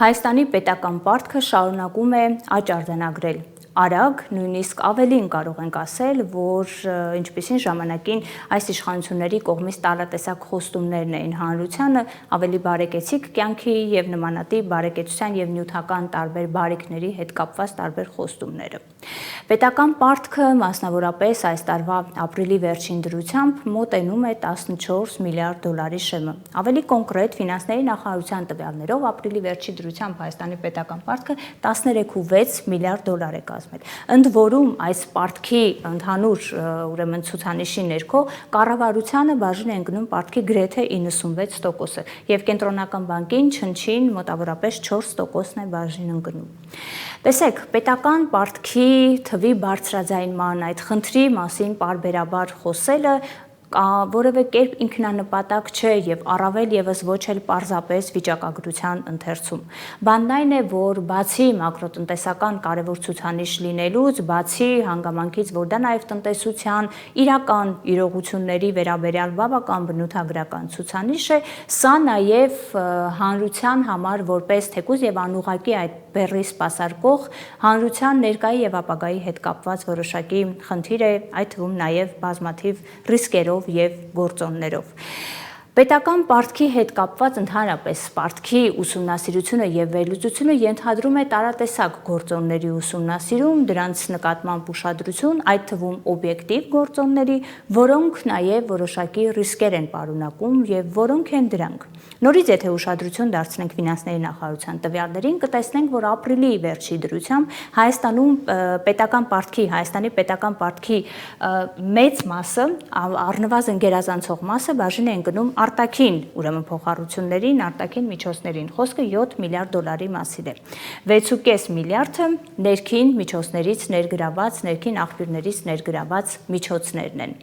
Հայաստանի պետական պարտքը շարունակում է աճ արձանագրել։ Արագ, նույնիսկ ավելին կարող ենք ասել, որ ինչպիսին ժամանակին այս իշխանությունների կողմից տարատեսակ խոստումներն էին հանրությանը, ավելի բարեկեցիկ կյանքի եւ նմանատիպ բարեկեցության եւ նյութական տարբեր բարիքների հետ կապված տարբեր խոստումները։ Պետական պարտքը մասնավորապես այս տարվա ապրիլի վերջին դրությամբ մոտենում է 14 միլիարդ դոլարի շեմը։ Ավելի կոնկրետ ֆինանսների նախարարության տվյալներով ապրիլի վերջի դրությամբ Հայաստանի պետական պարտքը 13.6 միլիարդ դոլար է Ընդ որում այս պարտքի ընդհանուր ուրեմն ցուցանիշի ներքո կառավարությանը բաժին է ընկնում պարտքի գրեթե 96%-ը եւ կենտրոնական բանկին չնչին մոտավորապես 4%-ն է բաժին ընկնում։ Տեսեք, պետական պարտքի թվի բարձրաձայնման այդ խնդրի մասին պարբերաբար խոսելը որևէ կերպ ինքնանպատակ չէ եւ առավել եւս ոչ էլ պարզապես վիճակագրության ընթերցում։ Բանն այն է, որ բացի մակրոտնտեսական կարևոր ցուցանիշ լինելուց, բացի հանգամանքից, որ դա նաեւ տնտեսության իրական իրողությունների վերաբերյալ բավական բնութագրական ցուցանիշ է, սա նաեւ հանրության համար որպես թեկուզ եւ անուղղակի այդ բեռի սպասարկող հանրության ներկայի եւ ապագայի հետ կապված որոշակի խնդիր է, այդ թվում նաեւ բազմաթիվ ռիսկերով եւ գործոններով։ Պետական պարտքի հետ կապված ընդհանրապես պարտքի ուսումնասիրությունը եւ վերլուծությունը ենթադրում է տարատեսակ գործոնների ուսումնասիրում, դրանց նկատմամբ ուշադրություն, այդ թվում օբյեկտիվ գործոնների, որոնք նաեւ որոշակի ռիսկեր են պարունակում եւ որոնք են դրանք։ Նորից եթե ուշադրություն դարձնենք ֆինանսների նախարարության տվյալներին, կտեսնենք, որ ապրիլի վերջի դրությամբ Հայաստանի պետական պարտքի մեծ մասը, առնվազն գերազանցող մասը բաժին է ընկնում արտաքին, ուրեմն փոխառություններին, արտաքին միջոցներին, խոսքը 7 միլիարդ դոլարի մասին է։ 6.5 միլիարդը ներքին միջոցներից ներգրաված, ներքին աղբյուրներից ներգրաված միջոցներն են։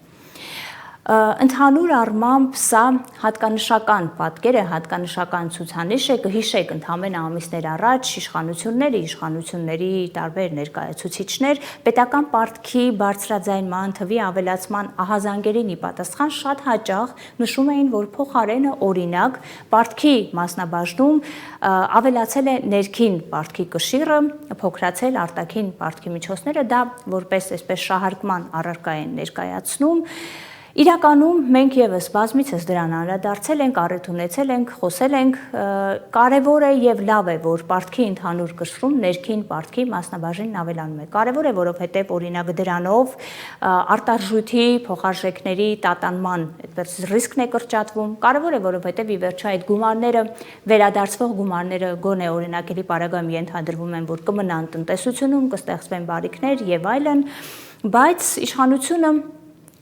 Ընդհանուր առմամբ սա հատկանշական պատկեր է, հատկանշական ցուցանիշ է, կհիշեք ընդամենը ամիսներ առաջ իշխանությունների տարբեր ներկայացուցիչներ պետական պարտքի բարձրաձայնման, թվի ավելացման ահազանգերին ի պատասխան շատ հաճախ նշում էին, որ փոխարենը օրինակ պարտքի մասնաբաժնում ավելացել է ներքին պարտքի կշիռը, փոքրացել արտաքին պարտքի միջոցները, դա որպես այսպես շահարկման առարկա են ներկայացնում։ Իրականում մենք եւս բազմիցս դրան անդրադարձել ենք, առիթ ունեցել ենք, խոսել ենք, կարևոր է եւ լավ է, որ պարտքի ընդհանուր կշռում ներքին պարտքի մասնաբաժինն ավելանում է։ Կարևոր է, որովհետեւ օրինակ դրանով արտարժույթի փոխարժեքների տատանման այդպես ռիսկն է կրճատվում։ Կարևոր է, որովհետեւ ի վերջո այդ գումարները, վերադարձվող գումարները գոնե օրինակելի պարագայում ենթադրվում են, որ կմնան տնտեսությունում, կստեղծվեն բարիքներ եւ այլն, բայց իշխանությունը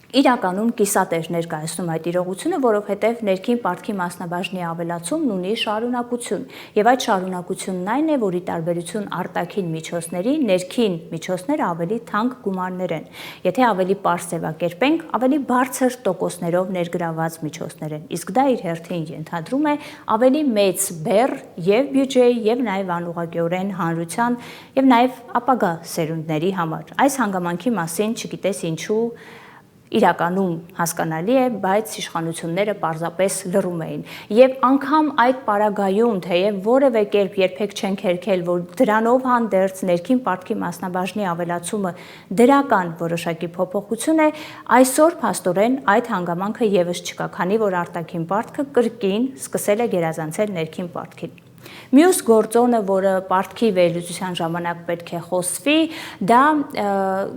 իրականում կիսատ էր ներկայացնում այդ իրողությունը, որովհետև ներքին պարտքի մասնաբաժնի ավելացումն ունի շարունակություն, եւ այդ շարունակությունն այն է, որ ի տարբերություն արտաքին միջոցների, ներքին միջոցները ավելի թանկ գումարներ են։ Եթե ավելի պարզ ձևակերպենք, ավելի բարձր տոկոսներով ներգրաված միջոցներ են, իսկ դա իր հերթին ենթադրում է ավելի մեծ բեռ եւ բյուջեի եւ նաեւ անուղղակիորեն հանրության եւ նաեւ ապագա սերունդների համար։ Այս հանգամանքի մասին չգիտես ինչու իրականում հասկանալի է, բայց իշխանությունները պարզապես լռում էին։ Եվ անգամ այդ պարագայում, թեև որևէ կերպ երբեք չեն քերքել, որ դրանով հանդերձ ներքին պարտքի մասնաբաժնի ավելացումը դրական որոշակի փոփոխություն է, այսօր փաստորեն այդ հանգամանքը եւս չկա, քանի որ արտաքին պարտքը կրկին սկսել է գերազանցել ներքին պարտքին։ Մյուս գործոնը, որը պարտքի վերլուծության ժամանակ պետք է խոսվի, դա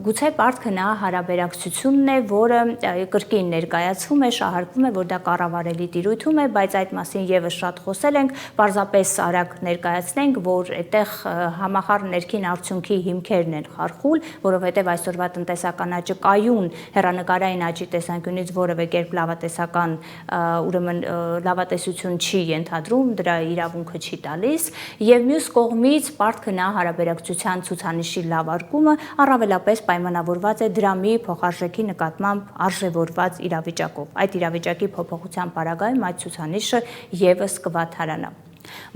գուցե պարտքը նա հարաբերակցությունն է, որը կրկին ներկայացվում է, շահարկվում է, որ դա կառավարելի տիրույթում է, բայց այդ մասին եւս շատ խոսել ենք, պարզապես արագ ներկայացնենք, որ այդտեղ համախառն ներքին արդյունքի հիմքերն են խարխուլ, որովհետեւ այսօրվա տնտեսական աճը կայուն հեռանկարային աճի տեսանկյունից որևէ կերպ լավատեսական, ուրեմն լավատեսություն չի ենթադրում, դրա իրավունքը չի տալիս, եւ մյուս կողմից պարտքը նա հարաբերակցության ցուցանիշի լավարկումը առավելապես պայմանավորված է դրամի փոխարժեքի նկատմամբ արժեվորված իրավիճակով։ Այդ իրավիճակի փոփոխության պարագայում այդ ցուցանիշը եւս կվատթարանա։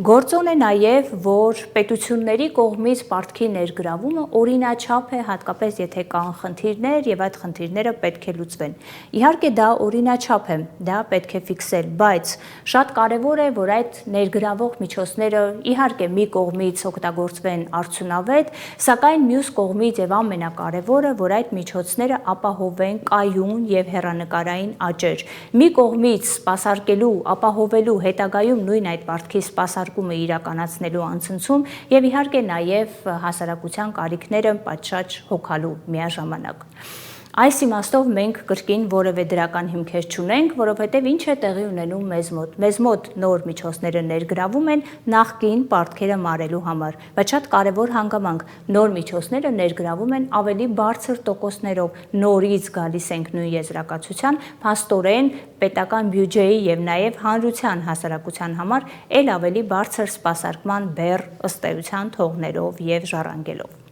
Գործոն է նաև, որ պետությունների կողմից պարտքի ներգրավումը օրինաչափ է, հատկապես եթե կան խնդիրներ եւ այդ խնդիրները պետք է լուծվեն։ Իհարկե դա օրինաչափ է, դա պետք է ֆիքսել, բայց շատ կարևոր է, որ այդ ներգրավող միջոցները իհարկե մի կողմից օգտագործվեն արդյունավետ, սակայն մյուս կողմից եւ ամենակարևորը, որ այդ միջոցները ապահովեն կայուն եւ հեռանկարային աճեր։ Մի կողմից սպասարկելու, ապահովելու հետագայում նույն այդ պարտքի սպասարկումը իրականացնելու անցնցում եւ իհարկե նաեւ հասարակության կարիքները պատշաճ հոգալու միաժամանակ։ Այս իմաստով մենք կրկին որևէ դրական հիմքեր չունենք, որովհետև ինչ է տեղի ունենում մեզ մոտ։ Մեզ մոտ նոր միջոցները ներգրավում են նախկին պարտքերը մարելու համար, բայց շատ կարևոր հանգամանք, նոր միջոցները ներգրավում են ավելի բարձր տոկոսներով, նորից գալիս ենք նույն եզրակացության, փաստորեն պետական բյուջեի եւ նաեւ հանրության հասարակության համար ել ավելի բարձր սպասարկման բեռ ըստ էության թողներով եւ ժառանգելով։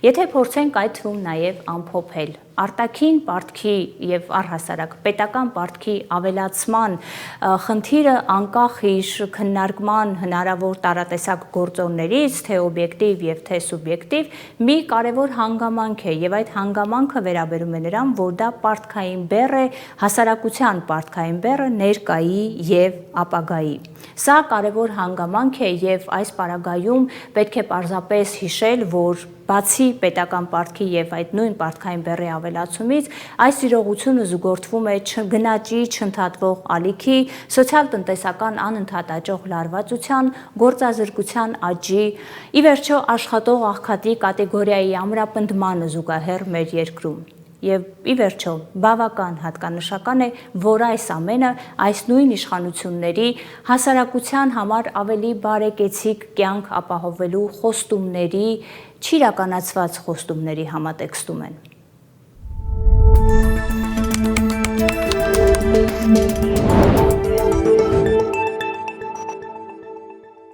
Եթե փորձենք այդ թվում նաև ամփոփել արտաքին պարտքի եւ առհասարակ պետական պարտքի ավելացման խնդիրը անկախ իր քննարկման հնարավոր տարատեսակ գործոններից, թե օբյեկտիվ եւ թե սուբյեկտիվ, մի կարևոր հանգամանք է եւ այդ հանգամանքը վերաբերում է նրան, որ դա պարտքային բեռ է, հասարակության պարտքային բեռը ներկայի եւ ապագայի։ Սա կարևոր հանգամանք է եւ այս պարագայում պետք է պարզապես հիշել, որ բացի պետական պարտքի եւ այդ նույն պարտքային բեռի ավելացումից, այս իրողությունը զուգորդվում է գնաճի չընդհատվող ալիքի, սոցիալ-տնտեսական անընդհատ աճող լարվածության, գործազրկության աճի, ի վերջո աշխատող աղքատի կատեգորիայի ամրապնդմանը զուգահեռ մեր երկրում։ Եվ ի վերջո բավական հատկանշական է, որ այս ամենը այս նույն իշխանությունների հասարակության համար ավելի բարեկեցիկ կյանք ապահովելու խոստումների, չիրականացված խոստումների համատեքստում են։